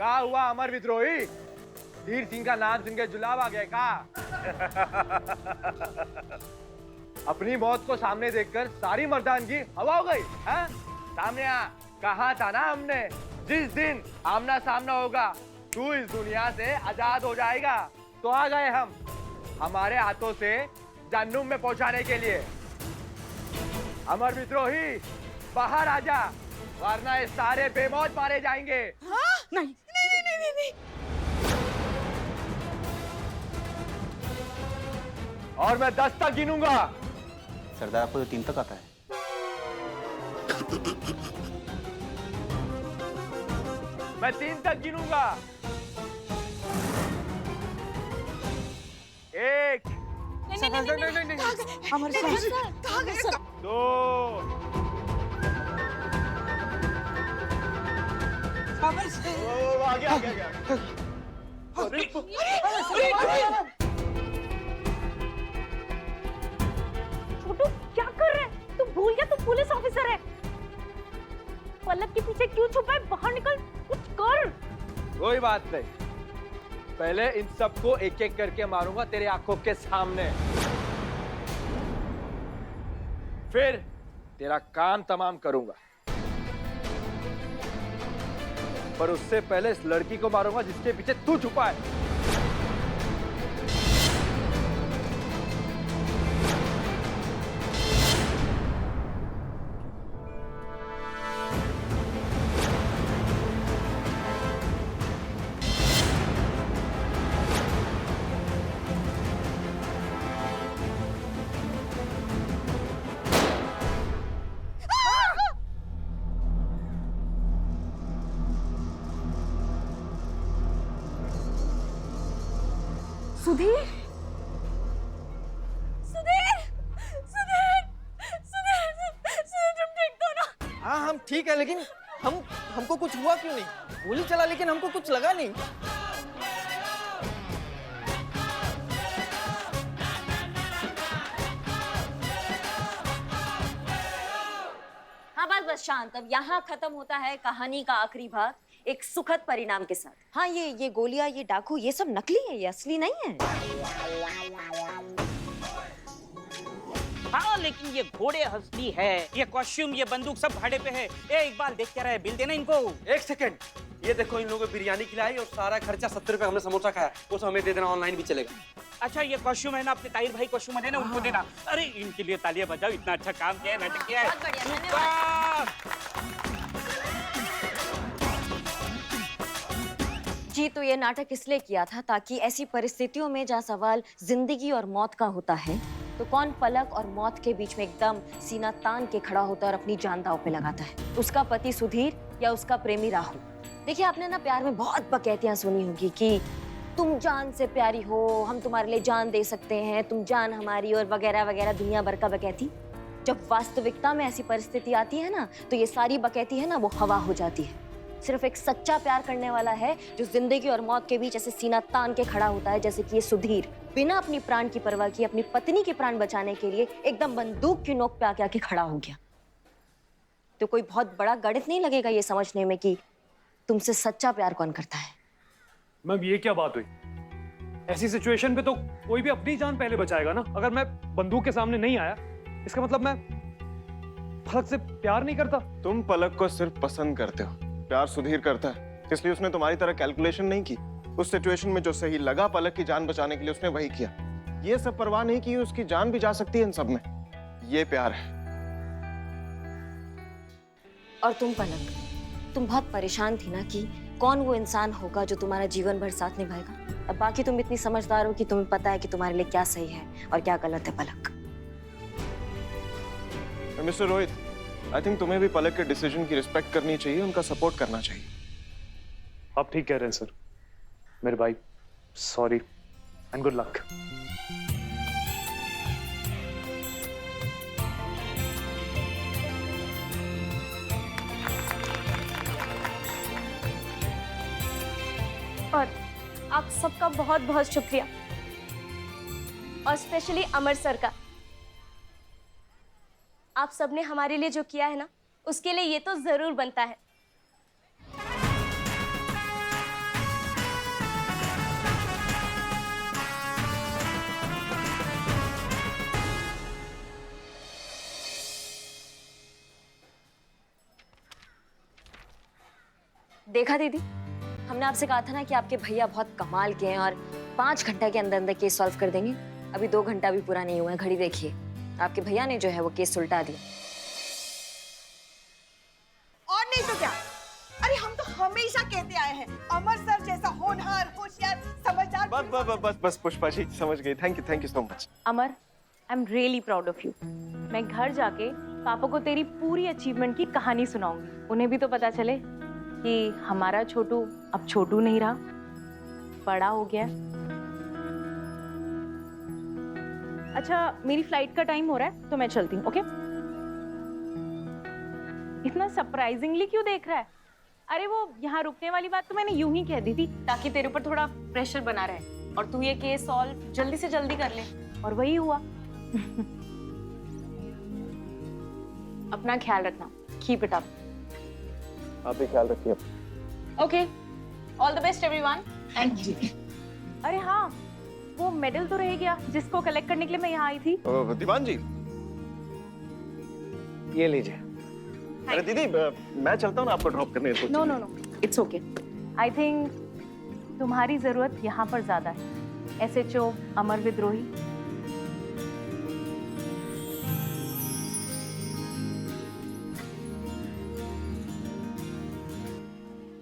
क्या हुआ अमर विद्रोही? धीर सिंह का नाम सुन के जुलाब आ गया का? अपनी मौत को सामने देखकर सारी मर्दानगी हवा हो गई है? सामने आ, कहा था ना हमने, जिस दिन आमना सामना होगा तू इस दुनिया से आजाद हो जाएगा। तो आ गए हम हमारे हाथों से जहन्नुम में पहुंचाने के लिए। अमर विद्रोही बाहर आजा, वरना ये सारे बेमौत मारे जाएंगे। हाँ? नहीं नहीं नहीं नहीं नहीं। और मैं 10 तक गिनूंगा। सरदार आपको तो 3 तक आता है। मैं 3 तक गिनूंगा। 1 नहीं अमर सर कहाँ गए सर? 2 अमर सर आगे। छोटू क्या कर रहे हैं? तू भूल गया तू पुलिस ऑफिसर है। पलक के पीछे क्यों छुपा है? बाहर निकल, कुछ कर। कोई बात नहीं, पहले इन सबको एक एक करके मारूंगा तेरे आंखों के सामने, फिर तेरा काम तमाम करूंगा। पर उससे पहले इस लड़की को मारूंगा जिसके पीछे तू छुपा है। सुधीर, सुधीर, सुधीर, सुधीर, सुधीर, तुम ठीक तो ना? हाँ हम ठीक है, लेकिन हमको कुछ हुआ क्यों नहीं? गोली चला लेकिन हमको कुछ लगा नहीं। हाँ बस शांत। अब यहाँ खत्म होता है कहानी का आखिरी भाग एक सुखद परिणाम के साथ। हाँ ये गोलियां, ये डाकू, ये सब नकली है, ये असली नहीं है। हाँ लेकिन ये घोड़े असली है, ये कॉस्ट्यूम, ये बंदूक सब भाड़े पे है। ए इकबाल देख क्या रहा है, बिल देना इनको। 1 सेकंड, ये देखो इन लोगों को बिरयानी खिलाई और सारा खर्चा 70 रुपए हमने समोसा खाया, वो सब हमें दे देना, ऑनलाइन भी चलेगा। अच्छा ये कॉस्ट्यूम है ना, अपने ताहिर भाई कॉस्ट्यूम है ना, उनको देना। अरे इनके लिए तालियां बजाओ, इतना अच्छा काम किया है, नाटक किया है। बहुत बढ़िया, धन्यवाद। जी तो ये नाटक इसलिए किया था ताकि ऐसी परिस्थितियों में जहाँ सवाल जिंदगी और मौत का होता है तो कौन पलक और मौत के बीच में एकदम सीना तान के खड़ा होता है और अपनी जान दांव पे लगाता है, उसका पति सुधीर या उसका प्रेमी राहुल। देखिए आपने ना प्यार में बहुत बकैतियां सुनी होगी कि तुम जान से प्यारी हो, हम तुम्हारे लिए जान दे सकते हैं, तुम जान हमारी, और वगैरह वगैरह दुनिया भर का बकैती। जब वास्तविकता में ऐसी परिस्थिति आती है ना तो ये सारी बकैती है ना वो हवा हो जाती है। सिर्फ एक सच्चा प्यार करने वाला है जो जिंदगी और मौत के बीच ऐसे सीना तान के खड़ा होता है, जैसे कि ये सुधीर बिना अपनी प्राण की परवाह किए अपनी पत्नी के प्राण बचाने के लिए एकदम बंदूक की नोक पे आके खड़ा हो गया। तो कोई बहुत बड़ा गणित नहीं लगेगा ये समझने में कि तुमसे सच्चा प्यार कौन करता है। मैम ये क्या बात हुई? ऐसी सिचुएशन पे तो कोई भी अपनी जान पहले बचाएगा ना। अगर मैं बंदूक के सामने नहीं आया इसका मतलब मैं पलक से प्यार नहीं करता। तुम पलक को सिर्फ पसंद करते हो, प्यार सुधीर करता है, इसलिए उसने तुम्हारी तरह कैलकुलेशन नहीं की। उस सिचुएशन में जो सही लगा पलक की जान बचाने के लिए उसने वही किया। ये सब परवाह नहीं की, उसकी जान भी जा सकती है इन सब में। ये प्यार है। और तुम पलक, तुम बहुत परेशान थी ना कि कौन वो इंसान होगा जो तुम्हारा जीवन भर साथ निभाएगा। अब बाकी तुम इतनी समझदार हो कि तुम्हें पता है कि तुम्हारे लिए क्या सही है और क्या गलत है। पलक, मिस्टर रोहित, आई थिंक तुम्हें भी पलक के डिसीजन की रिस्पेक्ट करनी चाहिए, उनका सपोर्ट करना चाहिए। आप ठीक कह रहे हैं सर। मेरे भाई सॉरी एंड गुड लक। और आप सबका बहुत बहुत शुक्रिया, और स्पेशली अमर सर का। आप सबने हमारे लिए जो किया है ना उसके लिए ये तो जरूर बनता है। देखा दीदी, हमने आपसे कहा था ना कि आपके भैया बहुत कमाल के हैं और 5 घंटे के अंदर अंदर केस सॉल्व कर देंगे। अभी 2 घंटा भी पूरा नहीं हुआ है, घड़ी देखिए, आपके भैया ने जो है वो केस सुलटा दिया। और नहीं तो क्या, अरे हम तो हमेशा कहते आए हैं अमर सर जैसा होनहार, होशियार, समझदार। बस बस बस बस बस पुष्पा जी समझ गई। Thank you so much. Amar, I am really proud of you. मैं घर जाके पापा को तेरी पूरी अचीवमेंट की कहानी सुनाऊंगी। उन्हें भी तो पता चले कि हमारा छोटू अब छोटू नहीं रहा, बड़ा हो गया। अच्छा, मेरी फ्लाइट का टाइम हो रहा है तो मैं चलती हूँ, ओके? इतना सरप्राइजिंगली क्यों देख रहा है? अरे वो यहाँ रुकने वाली बात तो मैंने यूं ही कह दी थी ताकि तेरे ऊपर थोड़ा प्रेशर बना रहे और तू ये केस सॉल्व जल्दी से जल्दी कर ले, और वही हुआ। अपना ख्याल रखना, कीप इट अप। आप भी ख्याल रखिए। Okay, all the best everyone. Thank you. अरे हाँ, वो मेडल तो रह गया जिसको कलेक्ट करने के लिए मैं यहाँ आई थी। दीवान जी ये लीजिए। अरे दीदी मैं चलता हूँ ना आपको ड्रॉप करने। No no no, it's okay. I think तुम्हारी जरूरत यहाँ पर ज्यादा है, SHO अमर विद्रोही।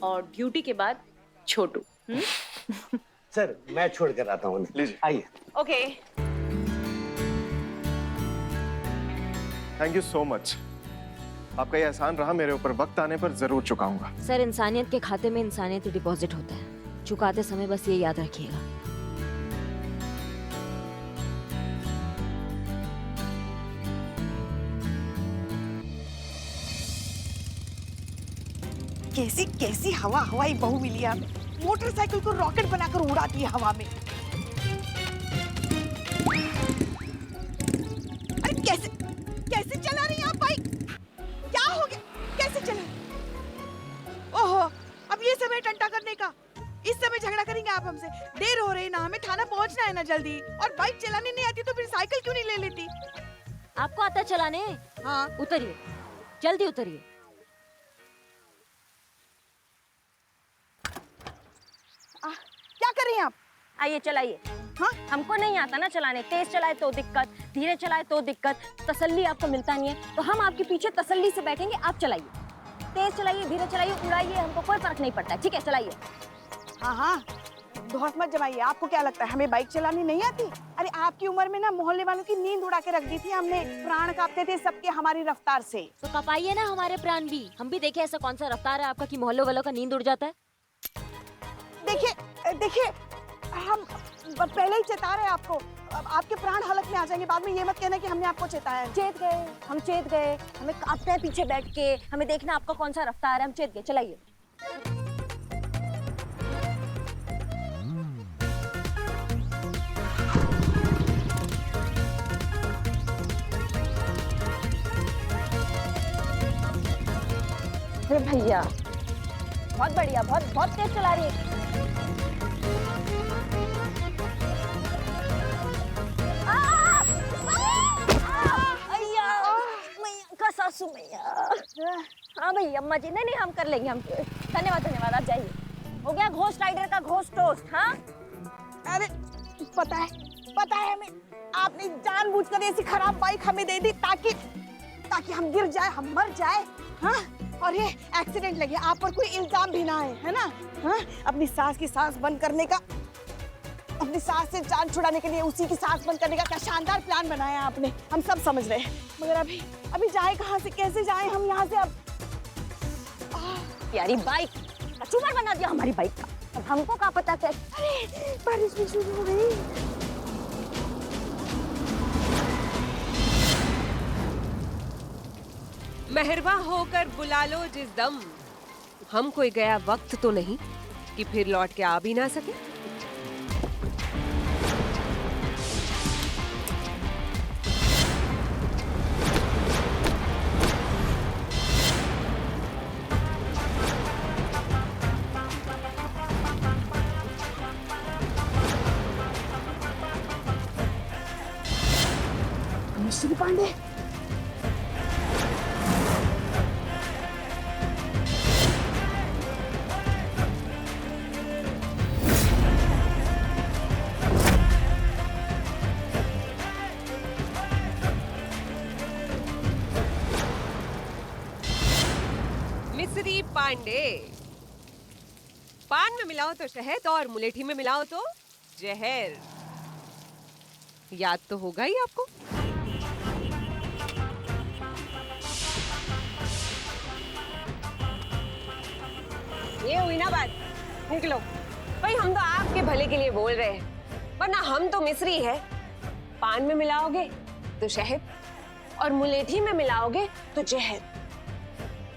और ड्यूटी के बाद छोटू। सर मैं छोड़ कर आता हूँ। लीजिए। आइए। Okay. Thank you so much. आपका ये एहसान रहा, मेरे ऊपर वक्त आने पर जरूर चुकाऊंगा। सर, इंसानियत के खाते में इंसानियत ही डिपॉजिट होता है, चुकाते समय बस ये याद रखिएगा। कैसी कैसी हवाई बहू मिली है हमें। मोटरसाइकिल को रॉकेट बनाकर उड़ाती है हवा में। अरे कैसे कैसे चला रही हैं आप बाइक? क्या हो गया, कैसे चला? ओहो, अब ये समय टंटा करने का? इस समय झगड़ा करेंगे आप हमसे? देर हो रही ना, हमें थाना पहुंचना है ना जल्दी। और बाइक चलाने नहीं आती तो फिर साइकिल क्यों नहीं ले लेती? आपको आता चलाने? हाँ। उतरिए, जल्दी उतरिए। क्या कर रही हैं आप? आइए चलाइए। हाँ? हमको नहीं आता ना चलाने, तेज चलाए तो दिक्कत, धीरे चलाए तो दिक्कत, तसल्ली आपको मिलता नहीं है, तो हम आपके पीछे तसल्ली से बैठेंगे। आप चलाइए, तेज चलाइए, धीरे चलाइए, उड़ाइए, हमको कोई फर्क नहीं पड़ता है। ठीक है, चलाइए। हाँ हाँ, धौस मत जमाइए। आपको क्या लगता है हमें बाइक चलानी नहीं आती? अरे आपकी उम्र में ना मोहल्ले वालों की नींद उड़ा के रख दी थी हमने। प्राण कांपते थे सबके हमारी रफ्तार से। तो कपाइए ना हमारे प्राण भी, हम भी देखे ऐसा कौन सा रफ्तार है आपका कि मोहल्ले वालों का नींद उड़ जाता है। देखिए देखिए, हम पहले ही चेता रहे आपको, अब आपके प्राण हालत में आ जाएंगे। बाद में ये मत कहना कि हमने आपको चेताया। चेत गए, हम चेत गए, हमें कांपते हैं पीछे बैठ के, हमें देखना आपका कौन सा रफ्तार है, हम चेत गए। चलाइए। अरे भैया, बहुत बढ़िया, बहुत बहुत तेज चला रही है। सासू मैया। हाँ भैया, अम्मा जी। नहीं हम कर लेंगे, हम। धन्यवाद धन्यवाद, आप जाइए। हो गया घोस्ट राइडर का घोस्ट टोस्ट। हाँ, अरे पता है हमें। आपने जानबूझकर ऐसी खराब बाइक हमें दे दी ताकि हम गिर जाए, हम मर जाए। हाँ, और ये एक्सीडेंट लगे, आप पर कोई इल्जाम भी ना है ना? हाँ, अपनी सास की सांस बंद करने का, अपनी सास से जान छुड़ाने के लिए उसी की सांस बंद करने का क्या शानदार प्लान बनाया आपने। हम सब समझ रहे हैं, मगर अभी जाए कहाँ से, कैसे जाए हम यहाँ से? अब प्यारी बाइक कचूमर बना दिया हमारी बाइक का। अब हमको क्या पता कैसे। अरे बारिश भी शुरू हो गई। मेहरबा होकर बुला लो जिस दम, हम कोई गया वक्त तो नहीं कि फिर लौट के आ भी ना सके। मिस्टर पांडे, पांडे। पान में मिलाओ तो शहद और मुलेठी में मिलाओ तो जहर। याद तो होगा ही आपको। ये हुई ना बात, निकलो। भाई हम तो आपके भले के लिए बोल रहे हैं, वरना हम तो मिस्री है। पान में मिलाओगे तो शहद और मुलेठी में मिलाओगे तो जहर।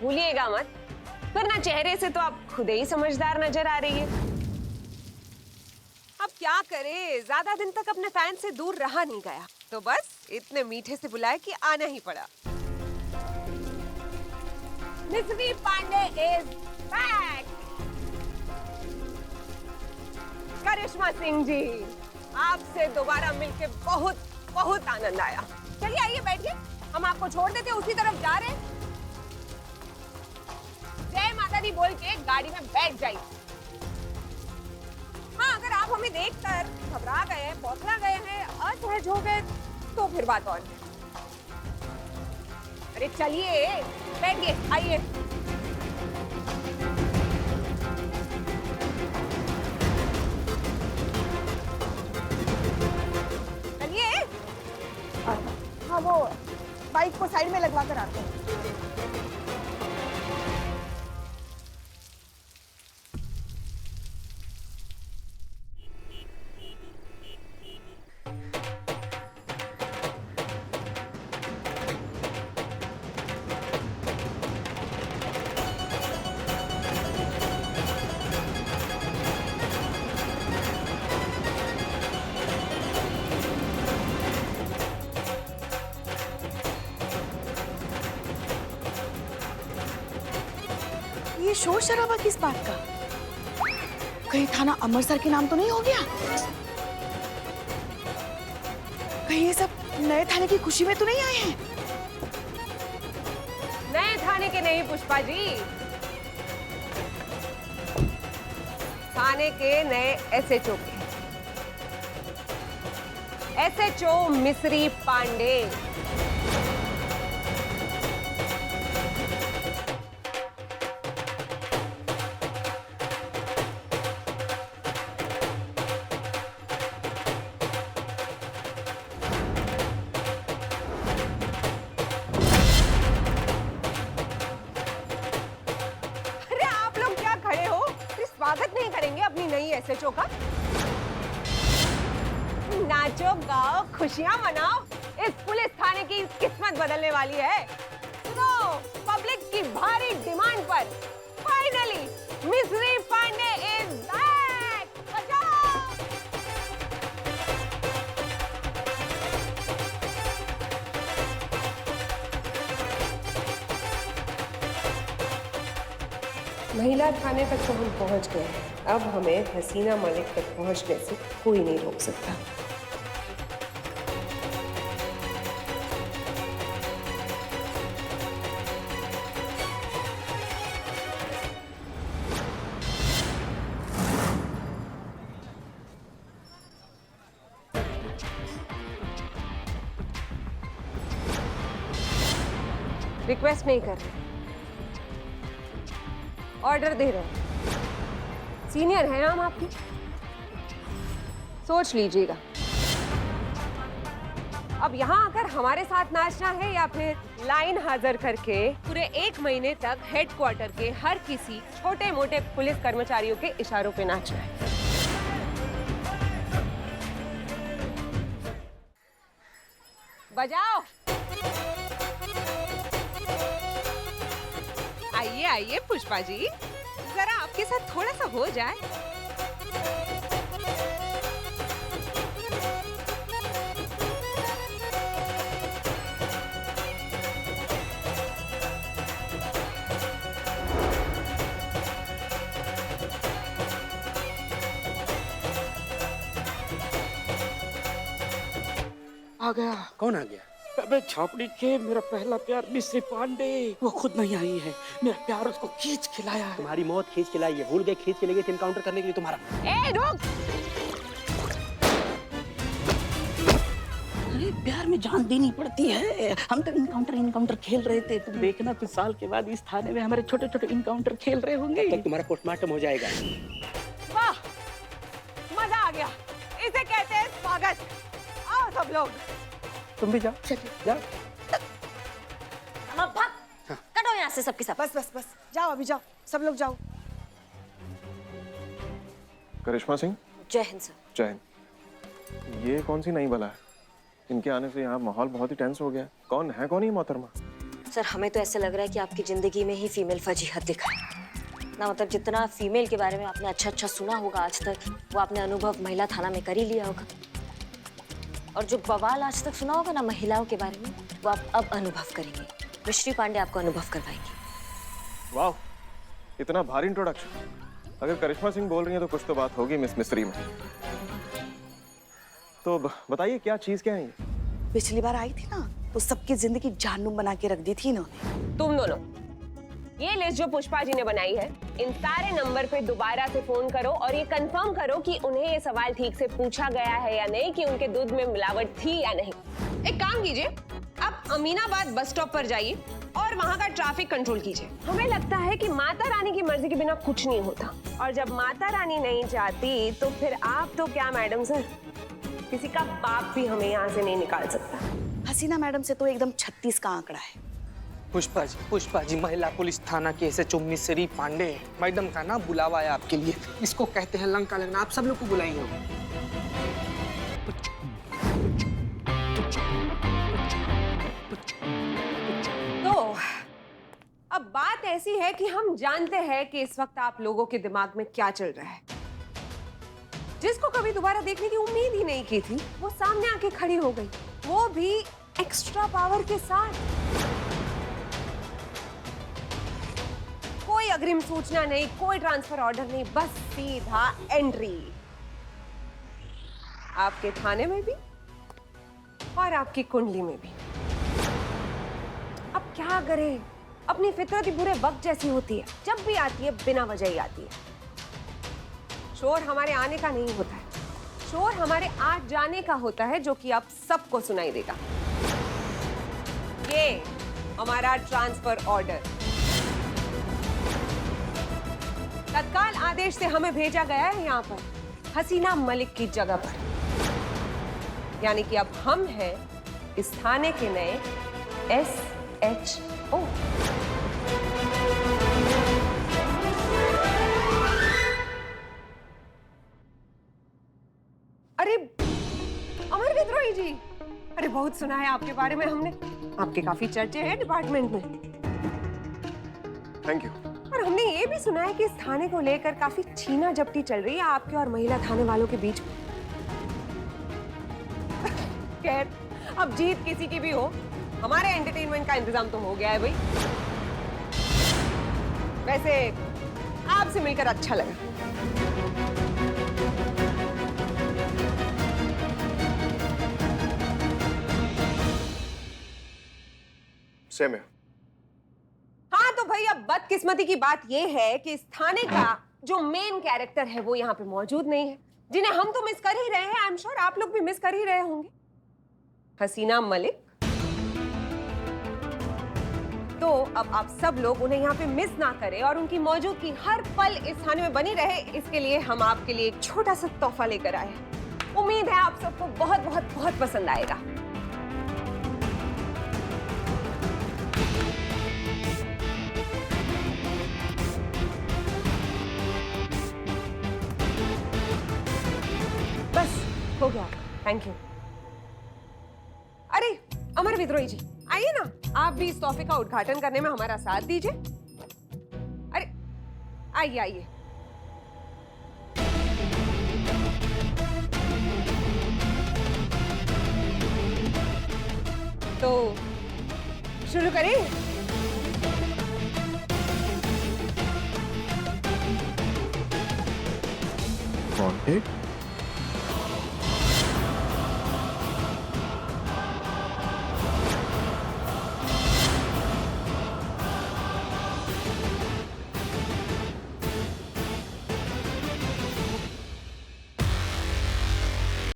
भूलिएगा मत, वरना चेहरे से तो आप खुद ही समझदार नजर आ रही है। अब क्या करे, ज्यादा दिन तक अपने फैन से दूर रहा नहीं गया, तो बस इतने मीठे से बुलाए कि आना ही पड़ा। मिस्री पांडे इज बैक। करिश्मा सिंह जी, आपसे दोबारा मिलके बहुत बहुत आनंद आया। चलिए आइए बैठिए, हम आपको छोड़ देते उसी तरफ जा रहे हैं। जय माता दी बोल के गाड़ी में बैठ जाइए। हाँ, अगर आप हमें देखकर घबरा गए, बौखला गए हैं, असहज हो गए तो फिर बात और है। अरे चलिए बैठिए, आइए। चलिए। हाँ, वो बाइक को साइड में लगवा कर आते हैं। ये शोर शराबा किस बात का? कहीं थाना अमृतसर के नाम तो नहीं हो गया? कहीं ये सब नए थाने की खुशी में तो नहीं आए हैं? नए थाने के नहीं पुष्पा जी, थाने के नए एसएचओ के। एसएचओ मिस्री पांडे। स्वागत नहीं करेंगे अपनी नई एसएचओ का? नाचो गाओ, खुशियां मनाओ, इस पुलिस थाने की किस्मत बदलने वाली है। सुनो, पब्लिक की भारी डिमांड पर फाइनली मिस्री पांडे इज बैक। बजाओ। महिला थाने तक तो हम पहुंच गए, अब हमें हसीना मलिक तक पहुंचने से कोई नहीं रोक सकता। रिक्वेस्ट नहीं कर रहे, ऑर्डर दे रहे हैं। सीनियर हैं हम आपकी, सोच लीजिएगा। अब यहाँ आकर हमारे साथ नाचना है या फिर लाइन हाजिर करके पूरे 1 महीने तक हेडक्वार्टर के हर किसी छोटे मोटे पुलिस कर्मचारियों के इशारों पे नाचना है? बजाओ। आइए आइए पुष्पा जी, जरा आपके साथ थोड़ा सा हो जाए। आ गया। कौन आ गया? अबे छापड़ी के मेरा पहला प्यार मिस्री पांडे, वो खुद नहीं आई है। मेरा प्यार उसको खींच खिलाया है। तुम्हारी मौत खींच के लाई है, भूल गए खींच के ले गए थे एनकाउंटर करने के लिए तुम्हारा। ए रुक! अरे प्यार में जान देनी पड़ती है। हम तो इनकाउंटर खेल रहे थे, तुम देखना कुछ साल के बाद इस थाने में हमारे छोटे छोटे इनकाउंटर खेल रहे होंगे। तब तुम्हारा पोस्टमार्टम हो जाएगा। वाह, मजा आ गया। इसे कहते हैं स्वागत। आओ सब लोग। तुम भी जाओ। जाओ। अब भाग, कटो यहाँ से सबके सब। बस बस बस, जाओ अभी जाओ, सब लोग जाओ। करिश्मा सिंह, जय हिंद सर। जय हिंद। ये कौन सी नई बला है? इनके आने से यहाँ माहौल बहुत ही टेंस हो गया। कौन ये मोहतरमा? सर हमें तो ऐसे लग रहा है कि आपकी जिंदगी में ही फीमेल फजीहत दिखा है ना। मतलब जितना फीमेल के बारे में आपने अच्छा सुना होगा आज तक, वो आपने अनुभव महिला थाना में कर ही लिया होगा। और जो बवाल आज तक सुना होगा ना महिलाओं के बारे में, वो आप अब अनुभव करेंगे। मिश्री पांडे आपको अनुभव करवाएंगी। वाह, इतना भारी इंट्रोडक्शन। अगर करिश्मा सिंह बोल रही हैं तो कुछ तो बात होगी मिस मिस्त्री में। तो बताइए क्या चीज क्या है ये? पिछली बार आई थी ना, तो सबकी जिंदगी जानूम बना के रख दी थी इन्होंने। तुम दोनों, ये लिस्ट जो पुष्पा जी ने बनाई है, इन सारे नंबर पे दोबारा से फोन करो और ये कंफर्म करो कि उन्हें ये सवाल ठीक से पूछा गया है या नहीं, कि उनके दूध में मिलावट थी या नहीं। एक काम कीजिए, आप अमीनाबाद बस स्टॉप पर जाइए और वहाँ का ट्रैफिक कंट्रोल कीजिए। हमें लगता है कि माता रानी की मर्जी के बिना कुछ नहीं होता, और जब माता रानी नहीं चाहती तो फिर आप तो क्या मैडम सर, किसी का बाप भी हमें यहाँ से नहीं निकाल सकता। हसीना मैडम से तो एकदम 36 का आंकड़ा है। पुष्पा जी महिला पुलिस थाना के SHO मिश्री पांडे मैडम का ना बुलावा है आपके लिए। इसको कहते हैं लंका लगना। आप सब लोग को बुलाएंगे। तो अब बात ऐसी है कि हम जानते हैं कि इस वक्त आप लोगों के दिमाग में क्या चल रहा है। जिसको कभी दोबारा देखने की उम्मीद ही नहीं की थी, वो सामने आके खड़ी हो गई, वो भी एक्स्ट्रा पावर के साथ। कोई अग्रिम सूचना नहीं, कोई ट्रांसफर ऑर्डर नहीं, बस सीधा एंट्री आपके थाने में भी और आपकी कुंडली में भी। अब क्या करें, अपनी फितरत ही बुरे वक्त जैसी होती है, जब भी आती है बिना वजह ही आती है। शोर हमारे आने का नहीं होता है, शोर हमारे आज जाने का होता है, जो कि आप सबको सुनाई देगा। ये हमारा ट्रांसफर ऑर्डर तत्काल आदेश से हमें भेजा गया है यहाँ पर हसीना मलिक की जगह पर। यानी कि अब हम हैं इस थाने के नए SHO। अरे अमर विद्रोही जी, अरे बहुत सुना है आपके बारे में हमने, आपके काफी चर्चे हैं डिपार्टमेंट में। Thank you. और हमने ये भी सुना है कि इस थाने को लेकर काफी छीना झपटी चल रही है आपके और महिला थाने वालों के बीच में। खैर, अब जीत किसी की भी हो, हमारे एंटरटेनमेंट का इंतजाम तो हो गया है भाई। वैसे आपसे मिलकर अच्छा लगा। सेम है। हाँ तो भाई, अब बदकिस्मती की बात यह है कि इस थाने का जो मेन कैरेक्टर है वो यहाँ पे मौजूद नहीं है, जिन्हें हम तो मिस कर ही रहे हैं। आई एम श्योर आप लोग भी मिस कर ही रहे होंगे। हसीना मलिक। तो अब आप सब लोग उन्हें यहाँ पे मिस ना करें और उनकी मौजूदगी हर पल इस थाने में बनी रहे, इसके लिए हम आपके लिए एक छोटा सा तोहफा लेकर आए हैं। उम्मीद है आप सबको बहुत बहुत बहुत पसंद आएगा। बस हो गया, थैंक यू। अरे अमर विद्रोही जी, आइए ना, आप भी इस तोहफे का उद्घाटन करने में हमारा साथ दीजिए। अरे आइए आइए। तो शुरू करें। वांटेड